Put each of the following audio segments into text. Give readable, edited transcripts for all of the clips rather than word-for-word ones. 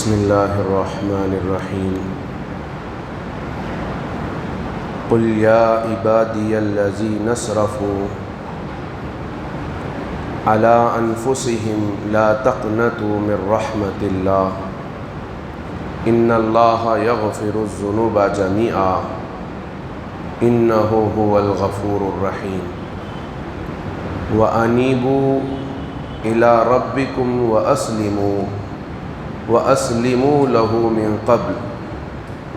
بسم اللہ الرحمن الرحیم قل یا عبادی الذین اسرفوا علی انفسهم لا تقنطوا من رحمت اللہ ان اللہ یغفر الذنوب جمیعا انہ هو الغفور الرحیم وانیبوا الی ربکم وَأَسْلِمُوا لَهُ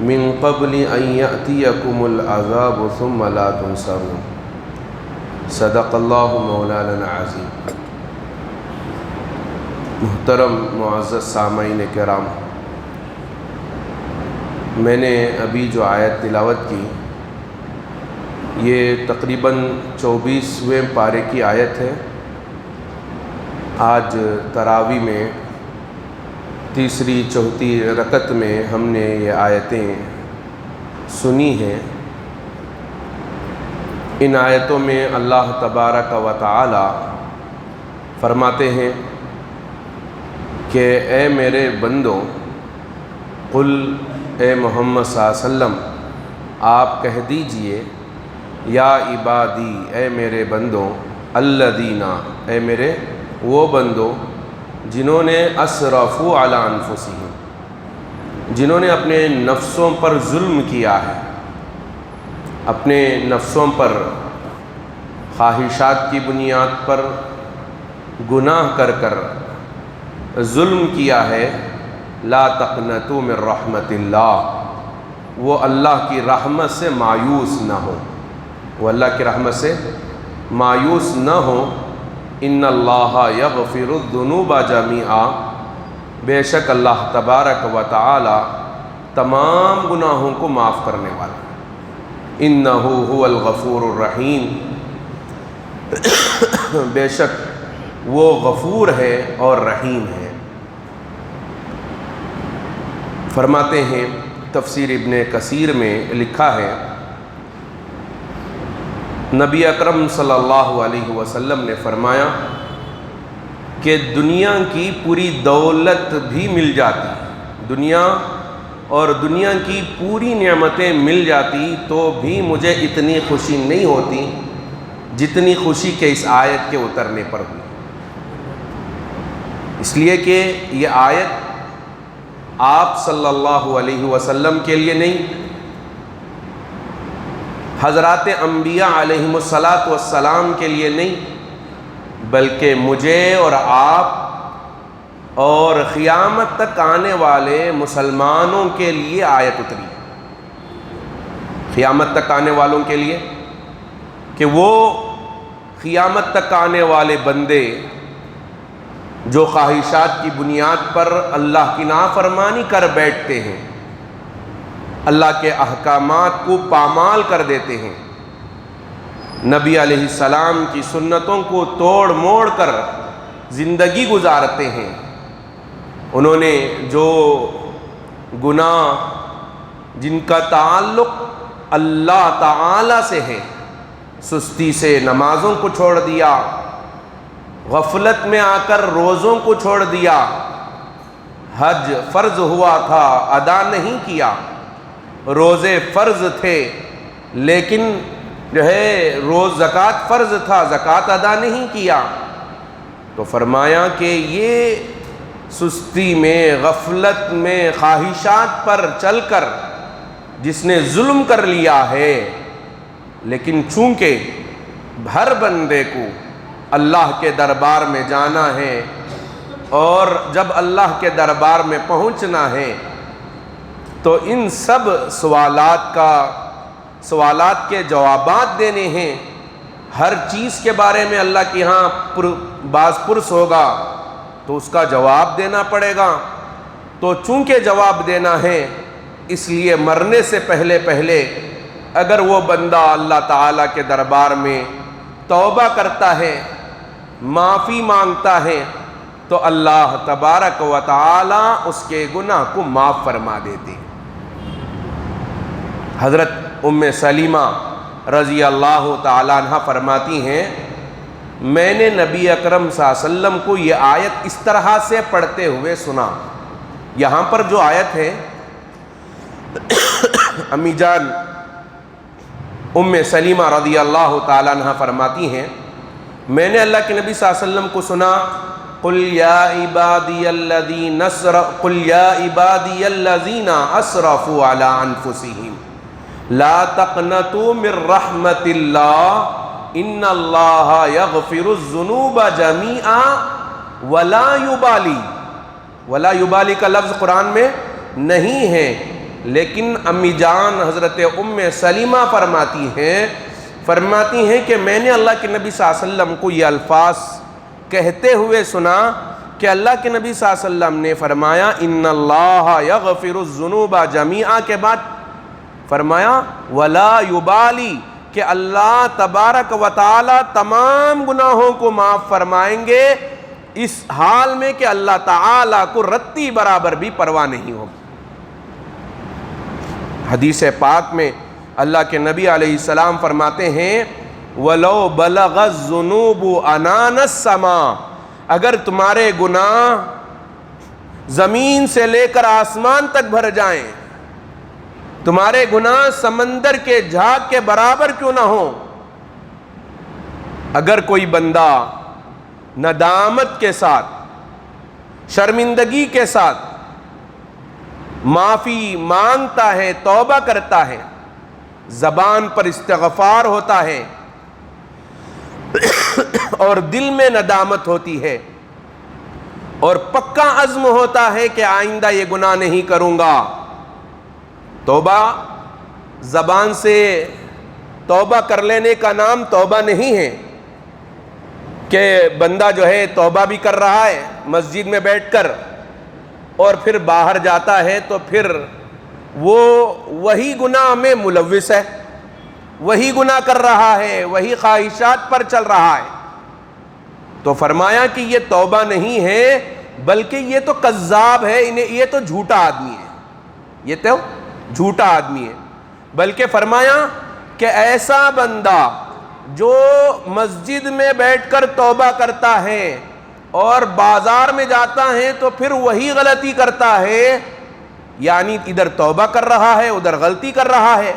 مِن قَبْلِ أَن يَأْتِيَكُمُ الْعَذَابُ ثُمَّ لَا تُنصَرُونَ صدق اللہ مولانا العظیم۔ محترم معزز سامعین کرام، میں نے ابھی جو آیت تلاوت کی یہ تقریباً 24ویں پارے کی آیت ہے۔ آج تراویح میں تیسری چوتھی رکعت میں ہم نے یہ آیتیں سنی ہیں۔ ان آیتوں میں اللہ تبارک و تعالی فرماتے ہیں کہ اے میرے بندوں، قل اے محمد صلی اللہ علیہ وسلم آپ کہہ دیجئے، یا عبادی اے میرے بندوں، الذین اے میرے وہ بندوں جنہوں نے اسرفوا علی انفسہم، جنہوں نے اپنے نفسوں پر ظلم کیا ہے، اپنے نفسوں پر خواہشات کی بنیاد پر گناہ کر کر ظلم کیا ہے۔ لا تقنطوا من رحمت اللہ، وہ اللہ کی رحمت سے مایوس نہ ہو، وہ اللہ کی رحمت سے مایوس نہ ہو۔ ان اللہ یغفر الذنوب جمیعا، بے شک اللہ تبارک و تعالی تمام گناہوں کو معاف کرنے والا ہے۔ انہ هو الغفور الرحیم، بے شک وہ غفور ہے اور رحیم ہے۔ فرماتے ہیں تفسیر ابن کثیر میں لکھا ہے، نبی اکرم صلی اللہ علیہ وسلم نے فرمایا کہ دنیا کی پوری دولت بھی مل جاتی، دنیا اور دنیا کی پوری نعمتیں مل جاتی تو بھی مجھے اتنی خوشی نہیں ہوتی جتنی خوشی کہ اس آیت کے اترنے پر ہوئی، اس لیے کہ یہ آیت آپ صلی اللہ علیہ وسلم کے لیے نہیں، حضرات انبیاء علیہم السلام کے لیے نہیں، بلکہ مجھے اور آپ اور قیامت تک آنے والے مسلمانوں کے لیے آیت اتری، قیامت تک آنے والوں کے لیے، کہ وہ قیامت تک آنے والے بندے جو خواہشات کی بنیاد پر اللہ کی نافرمانی کر بیٹھتے ہیں، اللہ کے احکامات کو پامال کر دیتے ہیں، نبی علیہ السلام کی سنتوں کو توڑ موڑ کر زندگی گزارتے ہیں، انہوں نے جو گناہ جن کا تعلق اللہ تعالی سے ہے، سستی سے نمازوں کو چھوڑ دیا، غفلت میں آ کر روزوں کو چھوڑ دیا، حج فرض ہوا تھا ادا نہیں کیا، روزے فرض تھے لیکن جو ہے روز زکوٰۃ فرض تھا، زکوٰۃ ادا نہیں کیا، تو فرمایا کہ یہ سستی میں، غفلت میں، خواہشات پر چل کر جس نے ظلم کر لیا ہے، لیکن چونکہ ہر بندے کو اللہ کے دربار میں جانا ہے اور جب اللہ کے دربار میں پہنچنا ہے تو ان سب سوالات کے جوابات دینے ہیں، ہر چیز کے بارے میں اللہ کے ہاں باز پرس ہوگا تو اس کا جواب دینا پڑے گا، تو چونکہ جواب دینا ہے اس لیے مرنے سے پہلے اگر وہ بندہ اللہ تعالیٰ کے دربار میں توبہ کرتا ہے، معافی مانگتا ہے تو اللہ تبارک و تعالی اس کے گناہ کو معاف فرما دیتے۔ حضرت ام سلیمہ رضی اللہ تعالیٰ عنہ فرماتی ہیں، میں نے نبی اکرم صلی اللہ علیہ وسلم کو یہ آیت اس طرح سے پڑھتے ہوئے سنا، یہاں پر جو آیت ہے امی جان ام سلیمہ رضی اللہ تعالیٰ عنہ فرماتی ہیں میں نے اللہ کے نبی صلی اللہ علیہ وسلم کو سنا قل یا عبادی الذین اسرفوا علی انفسہم لا تقنطوا من رحمت اللہ ان اللہ یغفر الذنوب جمیعا ولا یبالی. ولا یبالی کا لفظ قرآن میں نہیں ہے، لیکن امی جان حضرت ام سلیمہ فرماتی ہیں کہ میں نے اللہ کے نبی صلی اللہ علیہ وسلم کو یہ الفاظ کہتے ہوئے سنا کہ اللہ کے نبی صلی اللہ علیہ وسلم نے فرمایا ان اللہ یغفر الذنوب جمیعا کے بعد فرمایا ولا یبالی کہ اللہ تبارک و تعالی تمام گناہوں کو معاف فرمائیں گے، اس حال میں کہ اللہ تعالی کو رتی برابر بھی پرواہ نہیں ہوگی. حدیث پاک میں اللہ کے نبی علیہ السلام فرماتے ہیں وَلَوْ بَلَغَ الذُّنُوبُ عَنَانَ السَّمَاءِ اگر تمہارے گناہ زمین سے لے کر آسمان تک بھر جائیں، تمہارے گناہ سمندر کے جھاگ کے برابر کیوں نہ ہوں، اگر کوئی بندہ ندامت کے ساتھ شرمندگی کے ساتھ معافی مانگتا ہے، توبہ کرتا ہے، زبان پر استغفار ہوتا ہے اور دل میں ندامت ہوتی ہے اور پکا عزم ہوتا ہے کہ آئندہ یہ گناہ نہیں کروں گا. توبہ زبان سے توبہ کر لینے کا نام توبہ نہیں ہے کہ بندہ جو ہے توبہ بھی کر رہا ہے مسجد میں بیٹھ کر اور پھر باہر جاتا ہے تو پھر وہ وہی گناہ میں ملوث ہے، وہی گناہ کر رہا ہے، وہی خواہشات پر چل رہا ہے. تو فرمایا کہ یہ توبہ نہیں ہے بلکہ یہ تو کذاب ہے، یہ تو جھوٹا آدمی ہے، یہ تو جھوٹا آدمی ہے. بلکہ فرمایا کہ ایسا بندہ جو مسجد میں بیٹھ کر توبہ کرتا ہے اور بازار میں جاتا ہے تو پھر وہی غلطی کرتا ہے، یعنی ادھر توبہ کر رہا ہے ادھر غلطی کر رہا ہے،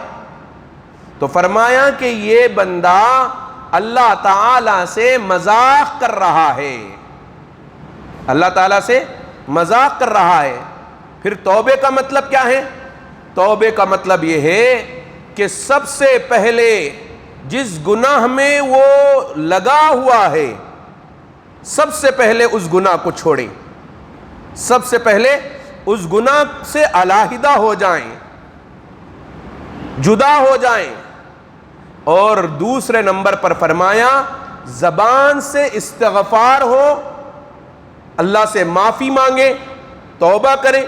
تو فرمایا کہ یہ بندہ اللہ تعالی سے مذاق کر رہا ہے، اللہ تعالی سے مذاق کر رہا ہے. پھر توبے کا مطلب کیا ہے؟ توبے کا مطلب یہ ہے کہ سب سے پہلے جس گناہ میں وہ لگا ہوا ہے سب سے پہلے اس گناہ کو چھوڑیں، سب سے پہلے اس گناہ سے علیحدہ ہو جائیں، جدا ہو جائیں. اور دوسرے نمبر پر فرمایا زبان سے استغفار ہو، اللہ سے معافی مانگے، توبہ کرے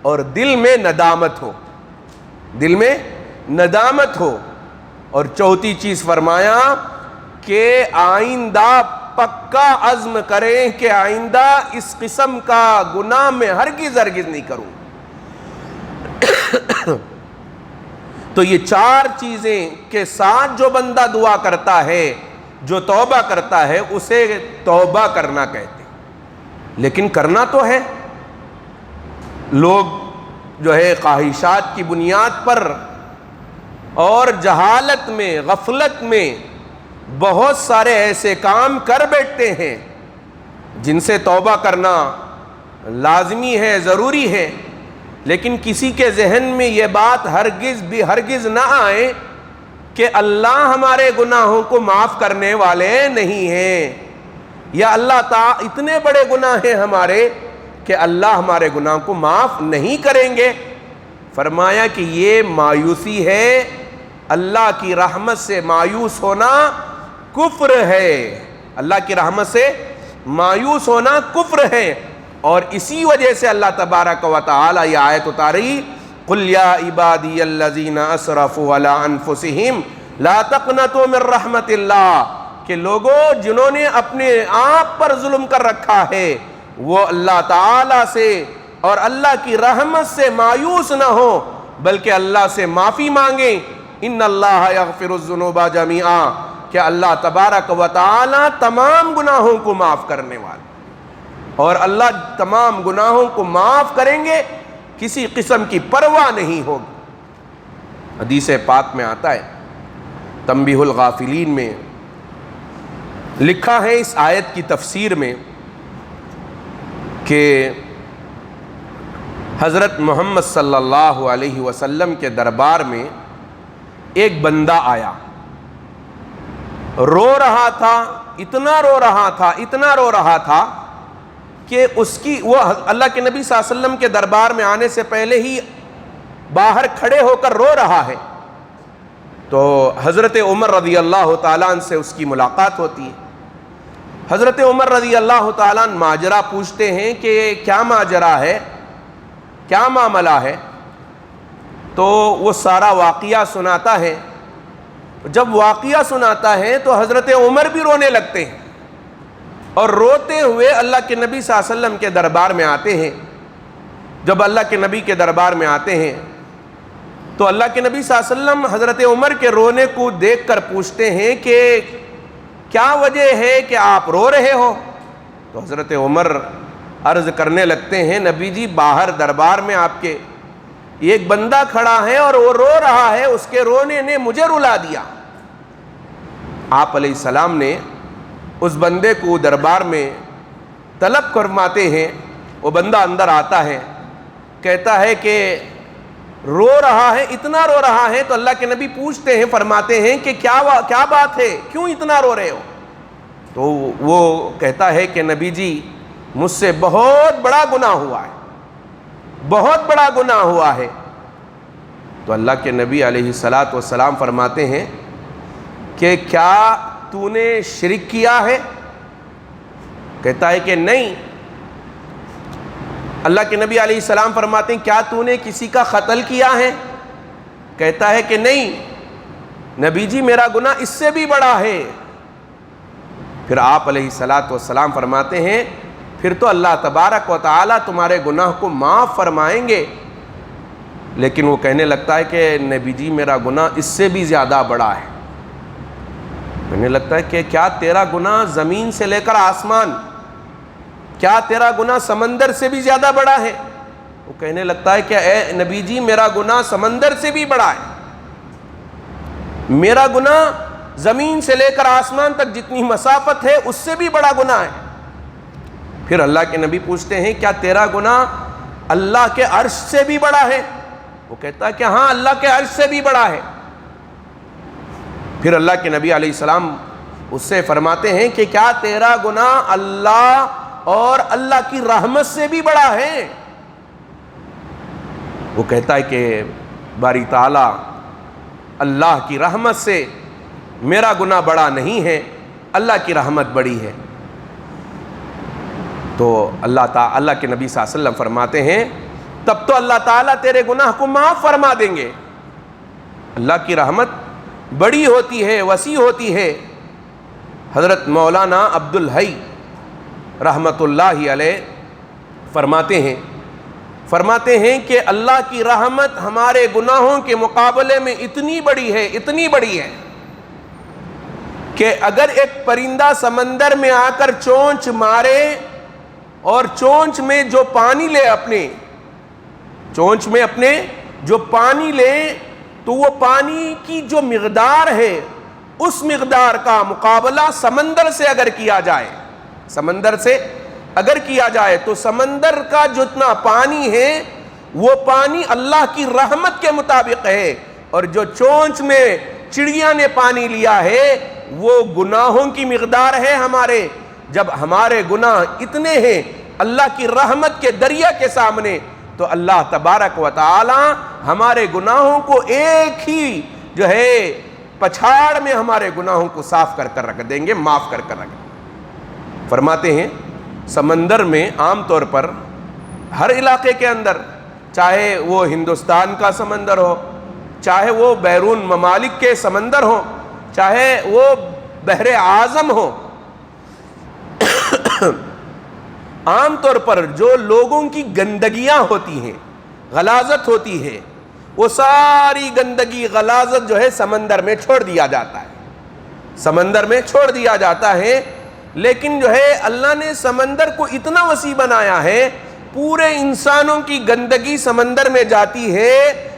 اور دل میں ندامت ہو، دل میں ندامت ہو. اور چوتھی چیز فرمایا کہ آئندہ پکا عزم کریں کہ آئندہ اس قسم کا گناہ میں ہرگز نہیں کروں. تو یہ چار چیزیں کے ساتھ جو بندہ دعا کرتا ہے، جو توبہ کرتا ہے، اسے توبہ کرنا کہتے ہیں. لیکن کرنا تو ہے. لوگ جو ہے خواہشات کی بنیاد پر اور جہالت میں غفلت میں بہت سارے ایسے کام کر بیٹھتے ہیں جن سے توبہ کرنا لازمی ہے، ضروری ہے. لیکن کسی کے ذہن میں یہ بات ہرگز نہ آئے کہ اللہ ہمارے گناہوں کو معاف کرنے والے نہیں ہیں، یا اللہ تعالی اتنے بڑے گناہ ہیں ہمارے کہ اللہ ہمارے گناہوں کو معاف نہیں کریں گے. فرمایا کہ یہ مایوسی ہے، اللہ کی رحمت سے مایوس ہونا کفر ہے، اللہ کی رحمت سے مایوس ہونا کفر ہے. اور اسی وجہ سے اللہ تبارک و تعالی یہ آیت اتاری قل یا عبادی الذین اسرفوا علی انفسہم لا تقنطوا من رحمت اللہ، کہ لوگوں جنہوں نے اپنے آپ پر ظلم کر رکھا ہے وہ اللہ تعالی سے اور اللہ کی رحمت سے مایوس نہ ہو بلکہ اللہ سے معافی مانگیں. ان اللہ یغفر الذنوب جمیعا، کہ اللہ تبارک و تعالی تمام گناہوں کو معاف کرنے والا. اور اللہ تمام گناہوں کو معاف کریں گے، کسی قسم کی پرواہ نہیں ہوگی۔ حدیث پاک میں آتا ہے، تنبیہ الغافلین میں لکھا ہے اس آیت کی تفسیر میں کہ حضرت محمد صلی اللہ علیہ وسلم کے دربار میں ایک بندہ آیا، رو رہا تھا، اتنا رو رہا تھا کہ وہ اللہ کے نبی صلی اللہ علیہ وسلم کے دربار میں آنے سے پہلے ہی باہر کھڑے ہو کر رو رہا ہے۔ تو حضرت عمر رضی اللہ تعالیٰ عنہ سے اس کی ملاقات ہوتی ہے۔ حضرت عمر رضی اللہ تعالیٰ عنہ ماجرا پوچھتے ہیں کہ کیا ماجرا ہے، کیا معاملہ ہے؟ تو وہ سارا واقعہ سناتا ہے۔ جب واقعہ سناتا ہے تو حضرت عمر بھی رونے لگتے ہیں اور روتے ہوئے اللہ کے نبی صلی اللہ علیہ وسلم کے دربار میں آتے ہیں۔ جب اللہ کے نبی کے دربار میں آتے ہیں تو اللہ کے نبی صلی اللہ علیہ وسلم حضرت عمر کے رونے کو دیکھ کر پوچھتے ہیں کہ کیا وجہ ہے کہ آپ رو رہے ہو؟ تو حضرت عمر عرض کرنے لگتے ہیں، نبی جی باہر دربار میں آپ کے ایک بندہ کھڑا ہے اور وہ رو رہا ہے، اس کے رونے نے مجھے رلا دیا۔ آپ علیہ السلام نے اس بندے کو دربار میں طلب فرماتے ہیں، وہ بندہ اندر آتا ہے، کہتا ہے کہ رو رہا ہے، اتنا رو رہا ہے۔ تو اللہ کے نبی پوچھتے ہیں، فرماتے ہیں کہ کیا بات ہے، کیوں اتنا رو رہے ہو؟ تو وہ کہتا ہے کہ نبی جی مجھ سے بہت بڑا گناہ ہوا ہے، بہت بڑا گناہ ہوا ہے۔ تو اللہ کے نبی علیہ الصلاۃ والسلام فرماتے ہیں کہ کیا تو نے شرک کیا ہے؟ کہتا ہے کہ نہیں۔ اللہ کے نبی علیہ السلام فرماتے ہیں کیا تو نے کسی کا قتل کیا ہے؟ کہتا ہے کہ نہیں۔ نبی جی میرا گناہ اس سے بھی بڑا ہے۔ پھر آپ علیہ الصلاۃ والسلام فرماتے ہیں پھر تو اللہ تبارک و تعالیٰ تمہارے گناہ کو معاف فرمائیں گے۔ لیکن وہ کہنے لگتا ہے کہ نبی جی میرا گناہ اس سے بھی زیادہ بڑا ہے۔ کہنے لگتا ہے کہ کیا تیرا گناہ زمین سے لے کر آسمان، کیا تیرا گناہ سمندر سے بھی زیادہ بڑا ہے؟ وہ کہنے لگتا ہے کہ اے نبی جی میرا گناہ سمندر سے بھی بڑا ہے، میرا گناہ زمین سے لے کر آسمان تک جتنی مسافت ہے اس سے بھی بڑا گناہ ہے۔ پھر اللہ کے نبی پوچھتے ہیں کیا تیرا گناہ اللہ کے عرش سے بھی بڑا ہے؟ وہ کہتا ہے کہ ہاں اللہ کے عرش سے بھی بڑا ہے۔ پھر اللہ کے نبی علیہ السلام اس سے فرماتے ہیں کہ کیا تیرا گناہ اللہ اور اللہ کی رحمت سے بھی بڑا ہے؟ وہ کہتا ہے کہ باری تعالیٰ اللہ کی رحمت سے میرا گناہ بڑا نہیں ہے، اللہ کی رحمت بڑی ہے۔ تو اللہ کے نبی صلی اللہ علیہ وسلم فرماتے ہیں تب تو اللہ تعالیٰ تیرے گناہ کو معاف فرما دیں گے۔ اللہ کی رحمت بڑی ہوتی ہے، وسیع ہوتی ہے۔ حضرت مولانا عبدالحی رحمت اللہ علیہ فرماتے ہیں کہ اللہ کی رحمت ہمارے گناہوں کے مقابلے میں اتنی بڑی ہے کہ اگر ایک پرندہ سمندر میں آ کر چونچ مارے اور چونچ میں جو پانی لے جو پانی لے تو وہ پانی کی جو مقدار ہے اس مقدار کا مقابلہ سمندر سے اگر کیا جائے تو سمندر کا جتنا پانی ہے وہ پانی اللہ کی رحمت کے مطابق ہے، اور جو چونچ میں چڑیا نے پانی لیا ہے وہ گناہوں کی مقدار ہے ہمارے۔ جب ہمارے گناہ اتنے ہیں اللہ کی رحمت کے دریا کے سامنے، تو اللہ تبارک و تعالی ہمارے گناہوں کو ایک ہی پچھاڑ میں ہمارے گناہوں کو صاف کر رکھ دیں گے، معاف کر رکھ دیں گے۔ فرماتے ہیں سمندر میں عام طور پر ہر علاقے کے اندر، چاہے وہ ہندوستان کا سمندر ہو، چاہے وہ بیرون ممالک کے سمندر ہو، چاہے وہ بحر اعظم ہو، عام طور پر جو لوگوں کی گندگیاں ہوتی ہیں، غلاظت ہوتی ہے، وہ ساری گندگی غلاظت سمندر میں چھوڑ دیا جاتا ہے۔ لیکن جو ہے اللہ نے سمندر کو اتنا وسیع بنایا ہے، پورے انسانوں کی گندگی سمندر میں جاتی ہے،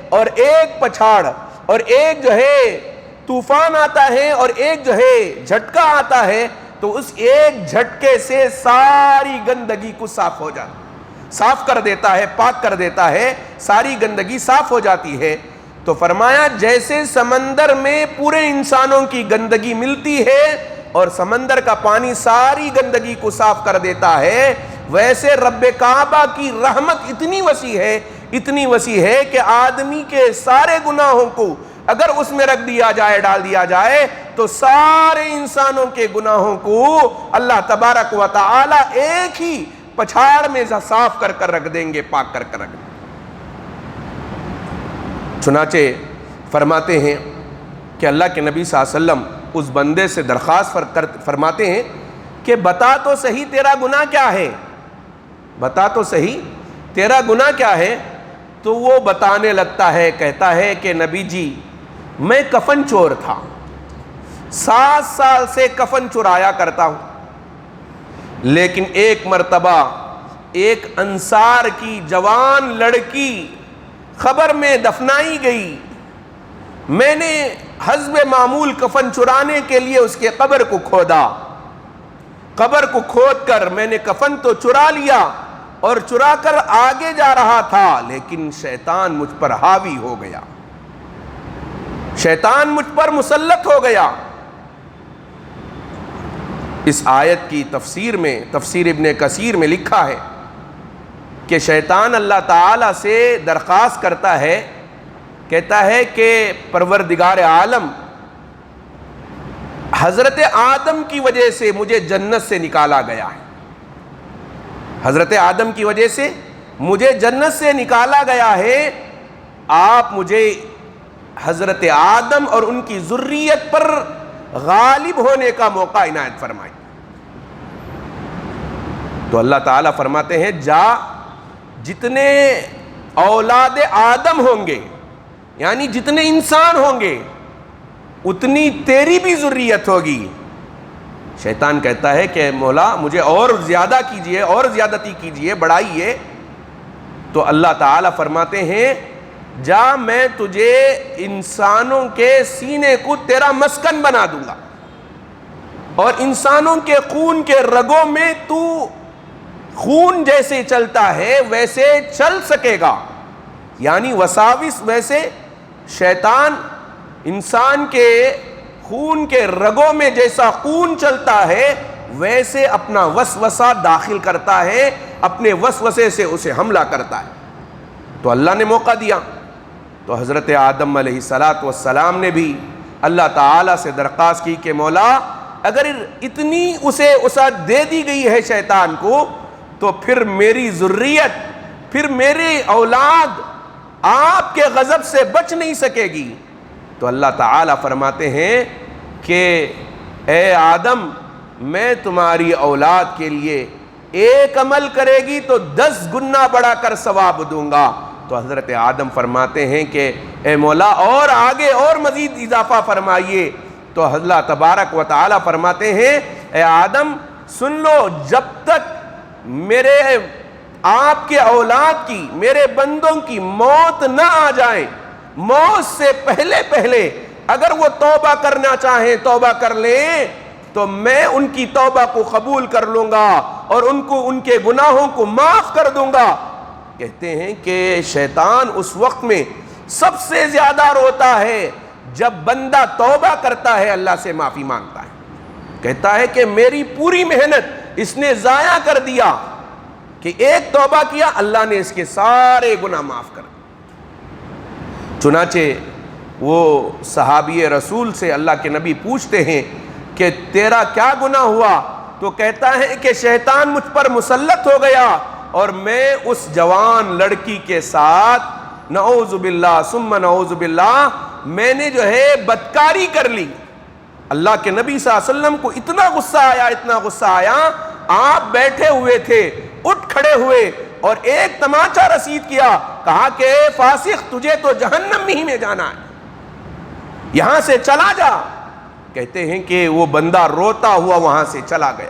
اور ایک پچھاڑ اور ایک جو ہے طوفان آتا ہے اور ایک جو ہے جھٹکا آتا ہے، تو اس ایک جھٹکے سے ساری گندگی کو صاف کر دیتا ہے، پاک کر دیتا ہے، ساری گندگی صاف ہو جاتی ہے۔ تو فرمایا جیسے سمندر میں پورے انسانوں کی گندگی ملتی ہے اور سمندر کا پانی ساری گندگی کو صاف کر دیتا ہے، ویسے رب کعبہ کی رحمت اتنی وسیع ہے کہ آدمی کے سارے گناہوں کو اگر اس میں رکھ دیا جائے، ڈال دیا جائے، تو سارے انسانوں کے گناہوں کو اللہ تبارک و تعالی ایک ہی پچھاڑ میں صاف کر رکھ دیں گے، پاک کر رکھ دیں گے۔ چنانچہ فرماتے ہیں کہ اللہ کے نبی صلی اللہ علیہ وسلم اس بندے سے درخواست فرماتے ہیں کہ بتا تو صحیح تیرا گناہ کیا ہے، بتا تو صحیح تیرا گناہ کیا ہے۔ تو وہ بتانے لگتا ہے، کہتا ہے کہ نبی جی میں کفن چور تھا، 7 سال سے کفن چرایا کرتا ہوں، لیکن ایک مرتبہ ایک انصار کی جوان لڑکی خبر میں دفنائی گئی، میں نے حسب معمول کفن چرانے کے لیے اس کے قبر کو کھودا، قبر کو کھود کر میں نے کفن تو چرا لیا اور چرا کر آگے جا رہا تھا، لیکن شیطان مجھ پر حاوی ہو گیا، شیطان مجھ پر مسلط ہو گیا۔ اس آیت کی تفسیر میں، تفسیر ابن کثیر میں لکھا ہے کہ شیطان اللہ تعالی سے درخواست کرتا ہے، کہتا ہے کہ پروردگار عالم، حضرت آدم کی وجہ سے مجھے جنت سے نکالا گیا ہے، حضرت آدم کی وجہ سے مجھے جنت سے نکالا گیا ہے، آپ مجھے حضرت آدم اور ان کی ذریت پر غالب ہونے کا موقع عنایت فرمائیں۔ تو اللہ تعالیٰ فرماتے ہیں جا، جتنے اولاد آدم ہوں گے، یعنی جتنے انسان ہوں گے، اتنی تیری بھی ذریت ہوگی۔ شیطان کہتا ہے کہ مولا مجھے اور زیادہ کیجئے، اور زیادتی کیجئے، بڑھائیے۔ تو اللہ تعالیٰ فرماتے ہیں جا، میں تجھے انسانوں کے سینے کو تیرا مسکن بنا دوں گا، اور انسانوں کے خون کے رگوں میں تو خون جیسے چلتا ہے ویسے چل سکے گا، یعنی وساوس، ویسے شیطان انسان کے خون کے رگوں میں جیسا خون چلتا ہے ویسے اپنا وسوسہ داخل کرتا ہے، اپنے وسوسے سے اسے حملہ کرتا ہے۔ تو اللہ نے موقع دیا، تو حضرت آدم علیہ السلام نے بھی اللہ تعالیٰ سے درخواست کی کہ مولا اگر اتنی اسے وسعت دے دی گئی ہے شیطان کو، تو پھر میری ذریت، پھر میری اولاد آپ کے غضب سے بچ نہیں سکے گی۔ تو اللہ تعالیٰ فرماتے ہیں کہ اے آدم، میں تمہاری اولاد کے لیے ایک عمل کرے گی تو 10 گنا بڑھا کر ثواب دوں گا۔ تو حضرت آدم فرماتے ہیں کہ اے مولا اور آگے اور مزید اضافہ فرمائیے۔ تو اللہ تبارک و تعالیٰ فرماتے ہیں اے آدم سن لو، جب تک میرے آپ کے اولاد کی، میرے بندوں کی موت نہ آ جائے، موت سے پہلے اگر وہ توبہ کرنا چاہیں توبہ کر لیں، تو میں ان کی توبہ کو قبول کر لوں گا اور ان کو ان کے گناہوں کو معاف کر دوں گا۔ کہتے ہیں کہ شیطان اس وقت میں سب سے زیادہ روتا ہے جب بندہ توبہ کرتا ہے، اللہ سے معافی مانگتا ہے، کہتا ہے کہ میری پوری محنت اس نے ضائع کر دیا، کہ ایک توبہ کیا اللہ نے اس کے سارے گناہ معاف کر دیے۔ چنانچہ وہ صحابی رسول سے اللہ کے نبی پوچھتے ہیں کہ تیرا کیا گناہ ہوا؟ تو کہتا ہے کہ شیطان مجھ پر مسلط ہو گیا اور میں اس جوان لڑکی کے ساتھ نعوذ باللہ ثم نعوذ باللہ میں نے جو ہے بدکاری کر لی۔ اللہ کے نبی صلی اللہ علیہ وسلم کو اتنا غصہ آیا، آپ بیٹھے ہوئے تھے، اٹھ کھڑے ہوئے اور ایک تماچا رسید کیا، کہا کہ اے فاسق، تجھے تو جہنم ہی میں جانا ہے، یہاں سے چلا جا۔ کہتے ہیں کہ وہ بندہ روتا ہوا وہاں سے چلا گیا۔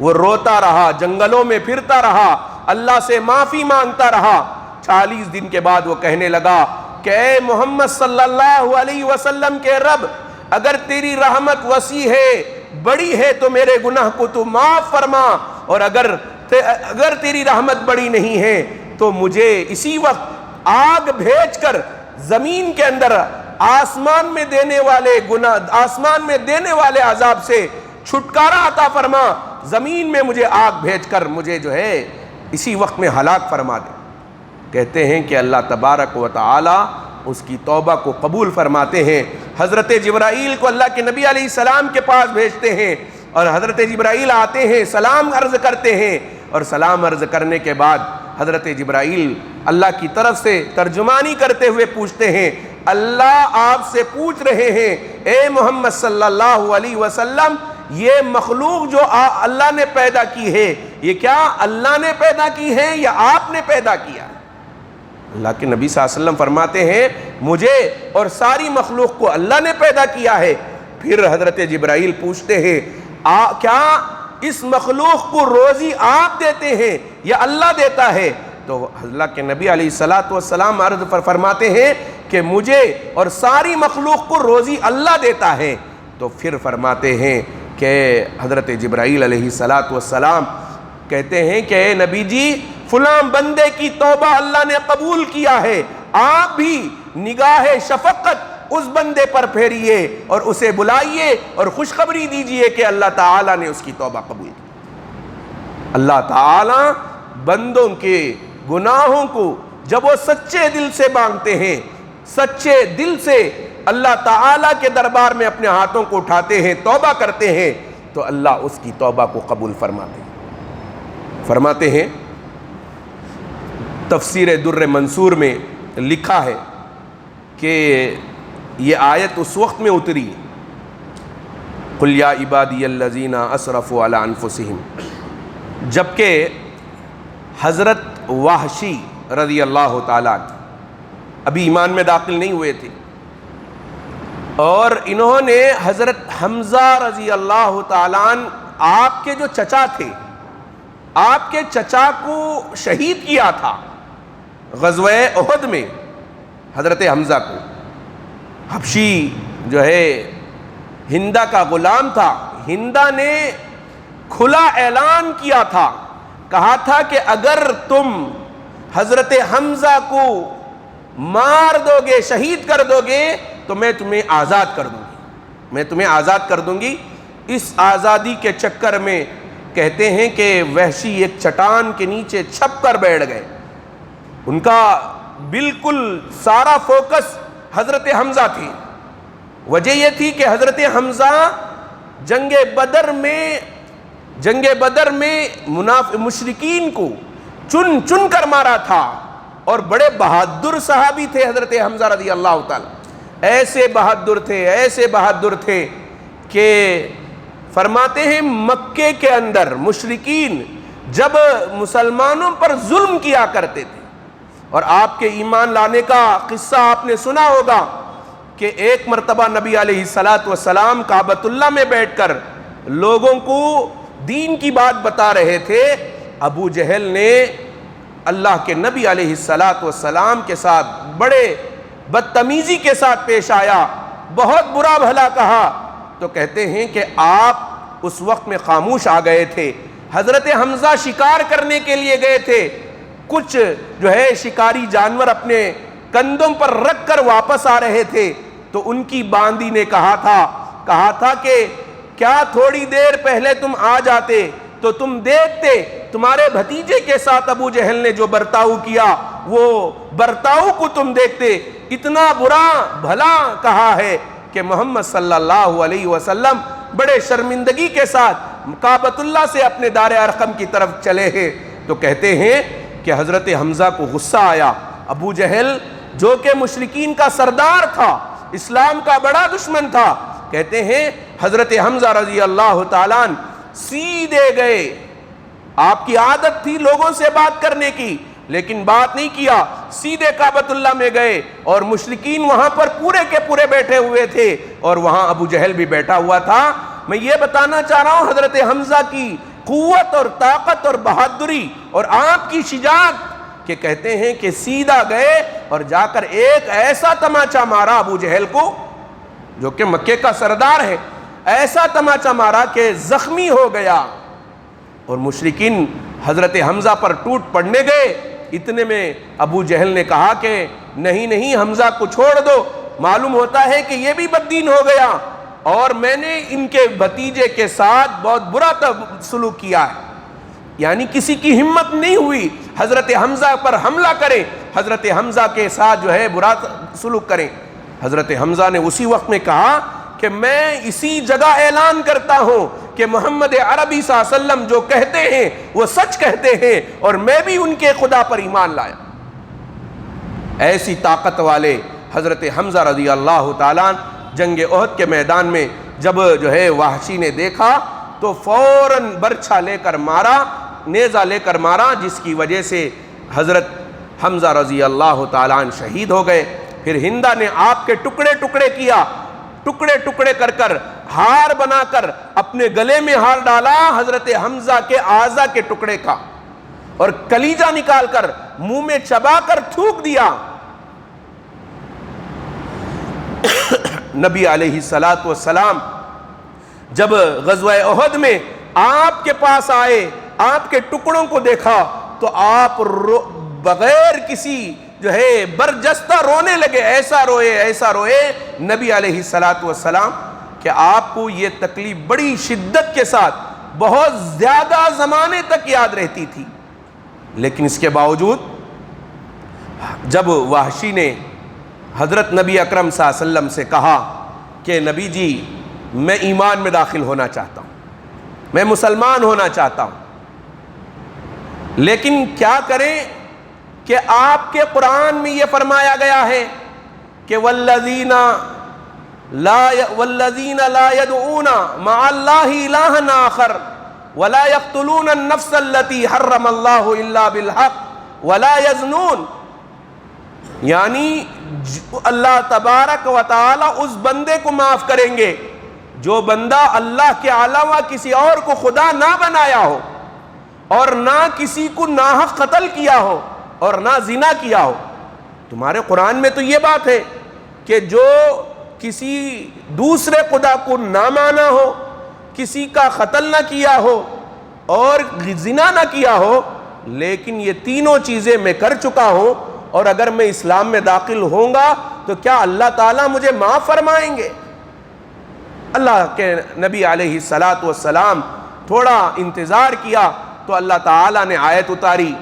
وہ روتا رہا, جنگلوں میں پھرتا رہا, اللہ سے معافی مانگتا رہا. 40 دن کے بعد وہ کہنے لگا کہ اے محمد صلی اللہ علیہ وسلم کے رب, اگر تیری رحمت وسیع ہے, بڑی ہے, تو میرے گناہ کو تو معاف فرما, اور اگر تیری رحمت بڑی نہیں ہے تو مجھے اسی وقت آگ بھیج کر زمین کے اندر آسمان میں دینے والے عذاب سے چھٹکارا عطا فرما, زمین میں مجھے آگ بھیج کر مجھے جو ہے اسی وقت میں ہلاک فرما دے. کہتے ہیں کہ اللہ تبارک و تعالی اس کی توبہ کو قبول فرماتے ہیں. حضرت جبرائیل کو اللہ کے نبی علیہ السلام کے پاس بھیجتے ہیں, اور حضرت جبرائیل آتے ہیں, سلام عرض کرتے ہیں, اور سلام عرض کرنے کے بعد حضرت جبرائیل اللہ کی طرف سے ترجمانی کرتے ہوئے پوچھتے ہیں, اللہ آپ سے پوچھ رہے ہیں اے محمد صلی اللہ علیہ وسلم, یہ مخلوق جو اللہ نے پیدا کی ہے, یہ کیا اللہ نے پیدا کی ہے یا آپ نے پیدا کیا ہے؟ اللہ کے نبی صلی اللہ علیہ وسلم فرماتے ہیں مجھے اور ساری مخلوق کو اللہ نے پیدا کیا ہے. پھر حضرت جبرائیل پوچھتے ہیں کیا اس مخلوق کو روزی آپ دیتے ہیں یا اللہ دیتا ہے؟ تو اللہ کے نبی علیہ السلام عرض فرماتے ہیں کہ مجھے اور ساری مخلوق کو روزی اللہ دیتا ہے. تو پھر فرماتے ہیں کہ حضرت جبرائیل علیہ السلام کہتے ہیں کہ اے نبی جی, فلاں بندے کی توبہ اللہ نے قبول کیا ہے, آپ بھی نگاہ شفقت اس بندے پر پھیریے اور اسے بلائیے اور خوشخبری دیجئے کہ اللہ تعالیٰ نے اس کی توبہ قبول کی. اللہ تعالیٰ بندوں کے گناہوں کو جب وہ سچے دل سے مانگتے ہیں, سچے دل سے اللہ تعالیٰ کے دربار میں اپنے ہاتھوں کو اٹھاتے ہیں, توبہ کرتے ہیں, تو اللہ اس کی توبہ کو قبول فرماتے ہیں. فرماتے ہیں تفسیر در منصور میں لکھا ہے کہ یہ آیت اس وقت میں اتری, قل یا عبادی الذین اسرفوا علی انفسہم, جبکہ حضرت وحشی رضی اللہ تعالیٰ ابھی ایمان میں داخل نہیں ہوئے تھے, اور انہوں نے حضرت حمزہ رضی اللہ تعالیٰ آپ کے جو چچا تھے, آپ کے چچا کو شہید کیا تھا غزوہ احد میں. حضرت حمزہ کو حبشی جو ہے ہندہ کا غلام تھا, ہندہ نے کھلا اعلان کیا تھا, کہا تھا کہ اگر تم حضرت حمزہ کو مار دو گے, شہید کر دو گے, تو میں تمہیں آزاد کر دوں گی, میں تمہیں آزاد کر دوں گی. اس آزادی کے چکر میں کہتے ہیں کہ وحشی ایک چٹان کے نیچے چھپ کر بیٹھ گئے. ان کا بالکل سارا فوکس حضرت حمزہ تھی. وجہ یہ تھی کہ حضرت حمزہ جنگ بدر میں مشرکین کو چن چن کر مارا تھا, اور بڑے بہادر صحابی تھے حضرت حمزہ رضی اللہ تعالی. ایسے بہادر تھے کہ فرماتے ہیں مکے کے اندر مشرکین جب مسلمانوں پر ظلم کیا کرتے تھے, اور آپ کے ایمان لانے کا قصہ آپ نے سنا ہوگا کہ ایک مرتبہ نبی علیہ السلام کعبۃ اللہ میں بیٹھ کر لوگوں کو دین کی بات بتا رہے تھے. ابو جہل نے اللہ کے نبی علیہ السلام کے ساتھ بڑے بدتمیزی کے ساتھ پیش آیا, بہت برا بھلا کہا. تو کہتے ہیں کہ آپ اس وقت میں خاموش آ گئے تھے. حضرت حمزہ شکار کرنے کے لیے گئے تھے, کچھ جو ہے شکاری جانور اپنے کندھوں پر رکھ کر واپس آ رہے تھے, تو ان کی باندی نے کہا تھا کہ کیا تھوڑی دیر پہلے تم آ جاتے تو تم دیکھتے تمہارے بھتیجے کے ساتھ ابو جہل نے جو برتاؤ کیا, وہ برتاؤ کو تم دیکھتے. اتنا برا بھلا کہا ہے کہ محمد صلی اللہ علیہ وسلم بڑے شرمندگی کے ساتھ کعبۃ اللہ سے اپنے دار ارقم کی طرف چلے ہیں. تو کہتے ہیں کہ حضرت حمزہ کو غصہ آیا. ابو جہل جو کہ مشرکین کا سردار تھا, اسلام کا بڑا دشمن تھا, کہتے ہیں حضرت حمزہ رضی اللہ تعالیٰ سیدھے گئے. آپ کی عادت تھی لوگوں سے بات کرنے کی, لیکن بات نہیں کیا, سیدھے کعبۃ اللہ میں گئے, اور مشرکین وہاں پر پورے کے پورے بیٹھے ہوئے تھے, اور وہاں ابو جہل بھی بیٹھا ہوا تھا. میں یہ بتانا چاہ رہا ہوں حضرت حمزہ کی قوت اور طاقت اور بہادری اور آپ کی شجاعت، کہ کہتے ہیں کہ سیدھا گئے اور جا کر ایک ایسا تماچا مارا ابو جہل کو، جو کہ مکے کا سردار ہے، ایسا تماچا مارا کہ زخمی ہو گیا، اور مشرکین حضرت حمزہ پر ٹوٹ پڑنے گئے۔ اتنے میں ابو جہل نے کہا کہ نہیں نہیں حمزہ کو چھوڑ دو، معلوم ہوتا ہے کہ یہ بھی بددین ہو گیا، اور میں نے ان کے بھتیجے کے ساتھ بہت برا سلوک کیا ہے۔ یعنی کسی کی ہمت نہیں ہوئی حضرت حمزہ پر حملہ کرے، حضرت حمزہ کے ساتھ جو ہے برا سلوک کریں۔ حضرت حمزہ نے اسی وقت میں کہا کہ میں اسی جگہ اعلان کرتا ہوں کہ محمد عربی صلی اللہ علیہ وسلم جو کہتے ہیں وہ سچ کہتے ہیں، اور میں بھی ان کے خدا پر ایمان لایا۔ ایسی طاقت والے حضرت حمزہ رضی اللہ تعالیٰ جنگ احد کے میدان میں جب جو ہے وحشی نے دیکھا تو فوراً برچھا لے کر مارا، نیزہ لے کر مارا، جس کی وجہ سے حضرت حمزہ رضی اللہ تعالیٰ عنہ شہید ہو گئے۔ پھر ہندا نے آپ کے ٹکڑے ٹکڑے کیا، ٹکڑے ٹکڑے کر کر ہار بنا کر اپنے گلے میں ہار ڈالا حضرت حمزہ کے اعضا کے ٹکڑے کا، اور کلیجہ نکال کر منہ میں چبا کر تھوک دیا۔ نبی علیہ الصلوۃ والسلام جب غزوہ احد میں آپ کے پاس آئے، آپ کے ٹکڑوں کو دیکھا تو آپ بغیر کسی جو ہے برجستہ رونے لگے، ایسا روئے نبی علیہ الصلوۃ والسلام کہ آپ کو یہ تکلیف بڑی شدت کے ساتھ بہت زیادہ زمانے تک یاد رہتی تھی۔ لیکن اس کے باوجود جب وحشی نے حضرت نبی اکرم صلی اللہ علیہ وسلم سے کہا کہ نبی جی میں ایمان میں داخل ہونا چاہتا ہوں، میں مسلمان ہونا چاہتا ہوں، لیکن کیا کریں کہ آپ کے قرآن میں یہ فرمایا گیا ہے کہ والذین لا يدعون مع اللہ الہا آخر ولا يقتلون النفس التي حرم اللہ الا بالحق ولا يزنون، یعنی اللہ تبارک و تعالی اس بندے کو معاف کریں گے جو بندہ اللہ کے علاوہ کسی اور کو خدا نہ بنایا ہو، اور نہ کسی کو ناحق قتل کیا ہو، اور نہ زنا کیا ہو۔ تمہارے قرآن میں تو یہ بات ہے کہ جو کسی دوسرے خدا کو نہ مانا ہو، کسی کا قتل نہ کیا ہو، اور زنا نہ کیا ہو، لیکن یہ تینوں چیزیں میں کر چکا ہوں، اور اگر میں اسلام میں داخل ہوں گا تو کیا اللہ تعالیٰ مجھے معاف فرمائیں گے؟ اللہ کے نبی علیہ الصلوۃ والسلام تھوڑا انتظار کیا تو اللہ تعالیٰ نے آیت اتاری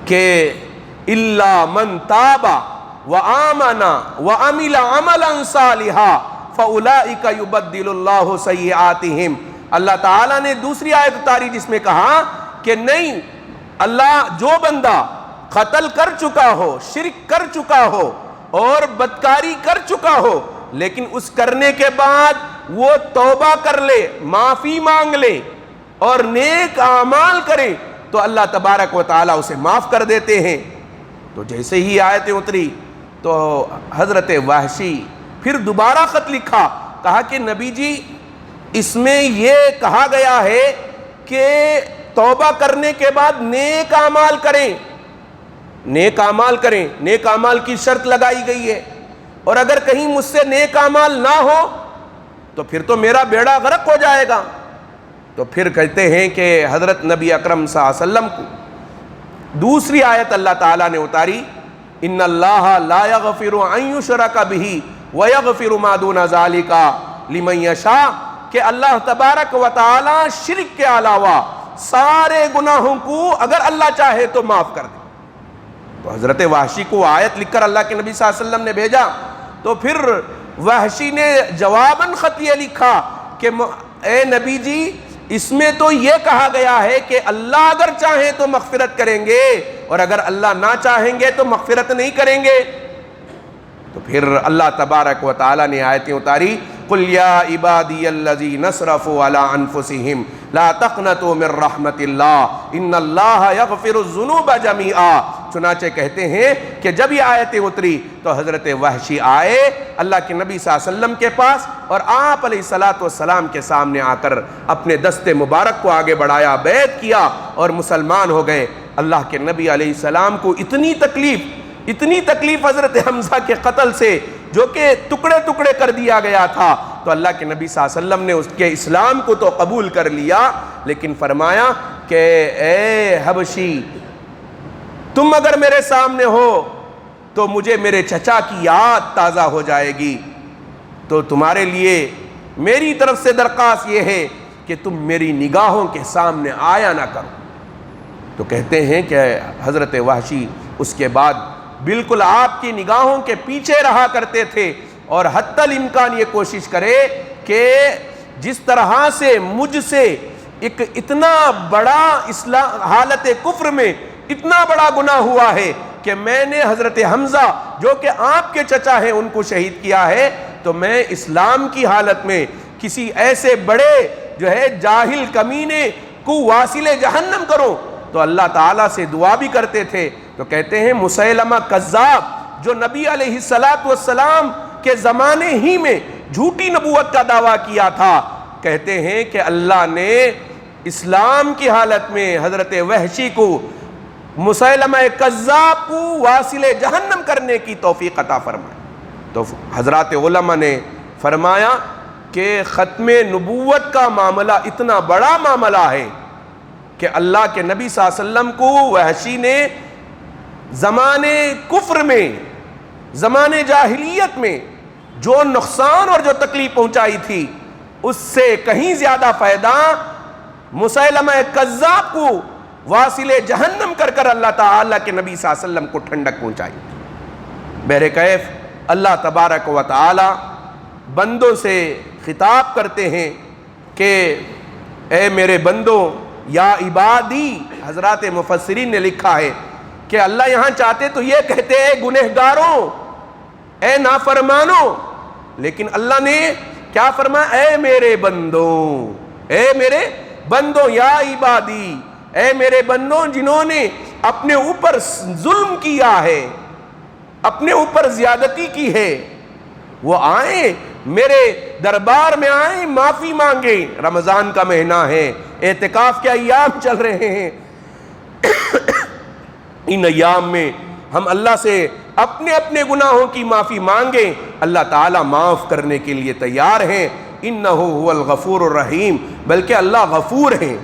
کہ الا من تاب وآمن وعمل عملا صالحا فاولئک یبدل اللہ سیئاتہم۔ اللہ تعالیٰ نے دوسری آیت اتاری جس میں کہا کہ نہیں، اللہ جو بندہ قتل کر چکا ہو، شرک کر چکا ہو اور بدکاری کر چکا ہو، لیکن اس کرنے کے بعد وہ توبہ کر لے، معافی مانگ لے اور نیک اعمال کرے تو اللہ تبارک و تعالیٰ اسے معاف کر دیتے ہیں۔ تو جیسے ہی آیتیں اتری تو حضرت وحشی پھر دوبارہ خط لکھا، کہا کہ نبی جی اس میں یہ کہا گیا ہے کہ توبہ کرنے کے بعد نیک اعمال کریں، نیک اعمال کریں، نیک اعمال کی شرط لگائی گئی ہے، اور اگر کہیں مجھ سے نیک اعمال نہ ہو تو پھر تو میرا بیڑا غرق ہو جائے گا۔ تو پھر کہتے ہیں کہ حضرت نبی اکرم صلی اللہ علیہ وسلم کو دوسری آیت اللہ تعالیٰ نے اتاری، ان اللہ لا یغفر ان یشرک بہ ویغفر ما دون ذلک لمن یشاء، کہ اللہ تبارک و تعالیٰ شرک کے علاوہ سارے گناہوں کو اگر اللہ چاہے تو معاف کر دے۔ تو حضرت وحشی کو آیت لکھ کر اللہ کے نبی صلی اللہ علیہ وسلم نے بھیجا، تو پھر وحشی نے جواباً خط یہ لکھا کہ اے نبی جی اس میں تو یہ کہا گیا ہے کہ اللہ اگر چاہیں تو مغفرت کریں گے، اور اگر اللہ نہ چاہیں گے تو مغفرت نہیں کریں گے۔ تو پھر اللہ تبارک و تعالیٰ نے آیتیں اتاری، قل یا عبادی الذین اسرفوا علی انفسہم لا تقنطوا من رحمت اللہ ان اللہ یغفر الذنوب جمیعا چنانچہ کہتے ہیں کہ جب یہ آیتیں اتری تو حضرت وحشی آئے اللہ کے نبی صلی اللہ علیہ وسلم کے پاس، اور آپ علیہ السلام کے سامنے آ کر اپنے دست مبارک کو آگے بڑھایا، بیعت کیا اور مسلمان ہو گئے۔ اللہ کے نبی علیہ السلام کو اتنی تکلیف حضرت حمزہ کے قتل سے، جو کہ ٹکڑے ٹکڑے کر دیا گیا تھا، تو اللہ کے نبی صلی اللہ علیہ وسلم نے اس کے اسلام کو تو قبول کر لیا، لیکن فرمایا کہ اے حبشی، تم اگر میرے سامنے ہو تو مجھے میرے چچا کی یاد تازہ ہو جائے گی، تو تمہارے لیے میری طرف سے درخواست یہ ہے کہ تم میری نگاہوں کے سامنے آیا نہ کرو۔ تو کہتے ہیں کہ حضرت وحشی اس کے بعد بالکل آپ کی نگاہوں کے پیچھے رہا کرتے تھے، اور حتی الامکان یہ کوشش کرے کہ جس طرح سے مجھ سے ایک اتنا بڑا حالت کفر میں اتنا بڑا گناہ ہوا ہے کہ میں نے حضرت حمزہ جو کہ آپ کے چچا ہیں ان کو شہید کیا ہے، تو میں اسلام کی حالت میں کسی ایسے بڑے جو ہے جاہل کمینے کو واصل جہنم کروں۔ تو اللہ تعالیٰ سے دعا بھی کرتے تھے۔ تو کہتے ہیں مسیلمہ کذاب جو نبی علیہ السلام کے زمانے ہی میں جھوٹی نبوت کا دعویٰ کیا تھا، کہتے ہیں کہ اللہ نے اسلام کی حالت میں حضرت وحشی کو، مسیلمہ کذاب کو واصل جہنم کرنے کی توفیق عطا فرمائی۔ تو حضرات علماء نے فرمایا کہ ختم نبوت کا معاملہ اتنا بڑا معاملہ ہے کہ اللہ کے نبی صلی اللہ علیہ وسلم کو وحشی نے زمانے کفر میں، زمانے جاہلیت میں جو نقصان اور جو تکلیف پہنچائی تھی، اس سے کہیں زیادہ فائدہ مسیلمہ کذاب کو واصل جہنم کر اللہ تعالیٰ کے نبی صلی اللہ علیہ وسلم کو ٹھنڈک پہنچائی۔ بہرکیف اللہ تبارک و تعالی بندوں سے خطاب کرتے ہیں کہ اے میرے بندوں، یا عبادی، حضرات مفسرین نے لکھا ہے کہ اللہ یہاں چاہتے تو یہ کہتے اے گنہگاروں، اے نافرمانوں، لیکن اللہ نے کیا فرمایا؟ اے میرے بندوں، اے میرے بندوں، یا عبادی، اے میرے بندوں جنہوں نے اپنے اوپر ظلم کیا ہے، اپنے اوپر زیادتی کی ہے، وہ آئیں میرے دربار میں، آئیں معافی مانگیں۔ رمضان کا مہینہ ہے، اعتکاف کے ایام چل رہے ہیں، ان ایام میں ہم اللہ سے اپنے اپنے گناہوں کی معافی مانگیں، اللہ تعالیٰ معاف کرنے کے لیے تیار ہیں۔ انہ هو الغفور الرحیم، بلکہ اللہ غفور ہیں۔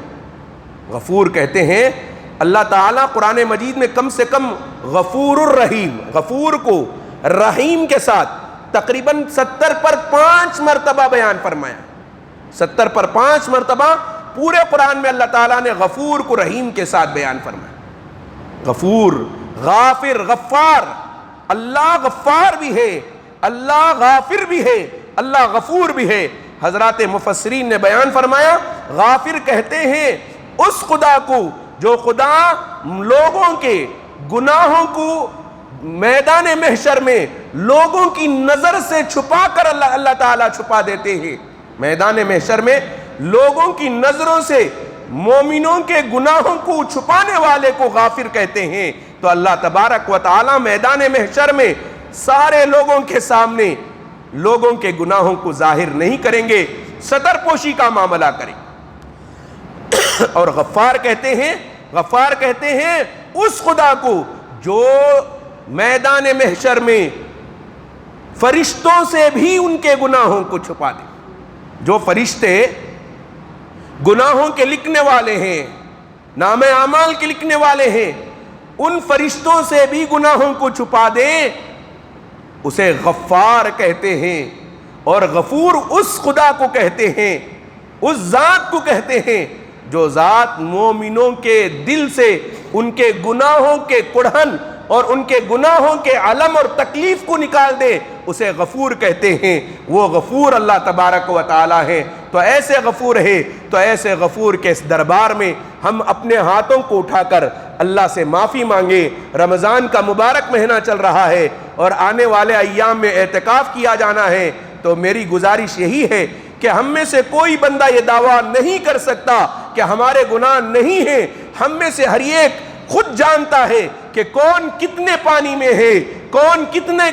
غفور کہتے ہیں اللہ تعالیٰ قرآن مجید میں کم سے کم غفور الرحیم، غفور کو رحیم کے ساتھ تقریباً 70 پر 5 مرتبہ بیان فرمایا۔ 70 پر 5 مرتبہ پورے قرآن میں اللہ تعالیٰ نے غفور کو رحیم کے ساتھ بیان فرمایا۔ غفور، غافر، غفار، اللہ غفار بھی ہے، اللہ غافر بھی ہے، اللہ غفور بھی ہے۔ حضرات مفسرین نے بیان فرمایا غافر کہتے ہیں اس خدا کو جو خدا لوگوں کے گناہوں کو میدان محشر میں لوگوں کی نظر سے چھپا کر اللہ تعالیٰ چھپا دیتے ہیں۔ میدان محشر میں لوگوں کی نظروں سے مومنوں کے گناہوں کو چھپانے والے کو غافر کہتے ہیں۔ تو اللہ تبارک و تعالیٰ میدان محشر میں سارے لوگوں کے سامنے لوگوں کے گناہوں کو ظاہر نہیں کریں گے، ستر پوشی کا معاملہ کریں۔ اور غفار کہتے ہیں اس خدا کو جو میدان محشر میں فرشتوں سے بھی ان کے گناہوں کو چھپا دے۔ جو فرشتے گناہوں کے لکھنے والے ہیں، نام اعمال کے لکھنے والے ہیں، ان فرشتوں سے بھی گناہوں کو چھپا دے، اسے غفار کہتے ہیں۔ اور غفور اس خدا کو کہتے ہیں، اس ذات کو کہتے ہیں جو ذات مومنوں کے دل سے ان کے گناہوں کے کڑھن اور ان کے گناہوں کے علم اور تکلیف کو نکال دے، اسے غفور کہتے ہیں۔ وہ غفور اللہ تبارک و تعالی ہے۔ تو ایسے غفور ہے، تو ایسے غفور کے اس دربار میں ہم اپنے ہاتھوں کو اٹھا کر اللہ سے معافی مانگے۔ رمضان کا مبارک مہینہ چل رہا ہے اور آنے والے ایام میں اعتکاف کیا جانا ہے، تو میری گزارش یہی ہے کہ ہم میں سے کوئی بندہ یہ دعویٰ نہیں کر سکتا کہ ہمارے گناہ نہیں ہیں۔ ہم میں سے ہر ایک خود جانتا ہے کہ کون کتنے پانی میں ہے، کون کتنے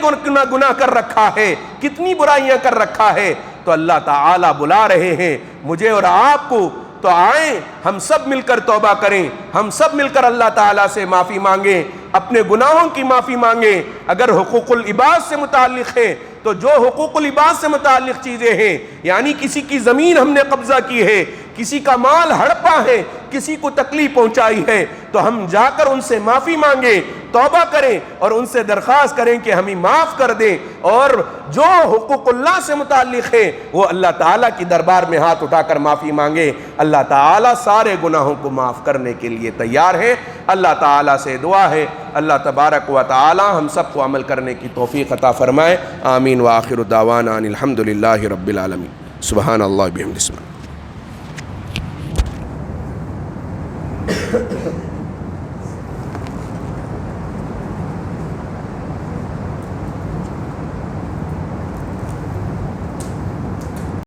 گناہ کر رکھا ہے، کتنی برائیاں کر رکھا ہے، تو اللہ تعالیٰ بلا رہے ہیں مجھے اور آپ کو، تو آئیں ہم سب مل کر توبہ کریں، ہم سب مل کر اللہ تعالیٰ سے معافی مانگیں، اپنے گناہوں کی معافی مانگیں۔ اگر حقوق العباد سے متعلق ہے تو جو حقوق العباد سے متعلق چیزیں ہیں، یعنی کسی کی زمین ہم نے قبضہ کی ہے، کسی کا مال ہڑپا ہے، کسی کو تکلیف پہنچائی ہے، تو ہم جا کر ان سے معافی مانگیں، توبہ کریں اور ان سے درخواست کریں کہ ہمیں معاف کر دیں، اور جو حقوق اللہ سے متعلق ہے وہ اللہ تعالیٰ کی دربار میں ہاتھ اٹھا کر معافی مانگیں۔ اللہ تعالیٰ سارے گناہوں کو معاف کرنے کے لیے تیار ہے۔ اللہ تعالیٰ سے دعا ہے اللہ تبارک و تعالیٰ ہم سب کو عمل کرنے کی توفیق عطا فرمائے۔ آمین وآخر دعوانا ان الحمدللہ رب العالمین۔ سبحان اللہ بحمدہ۔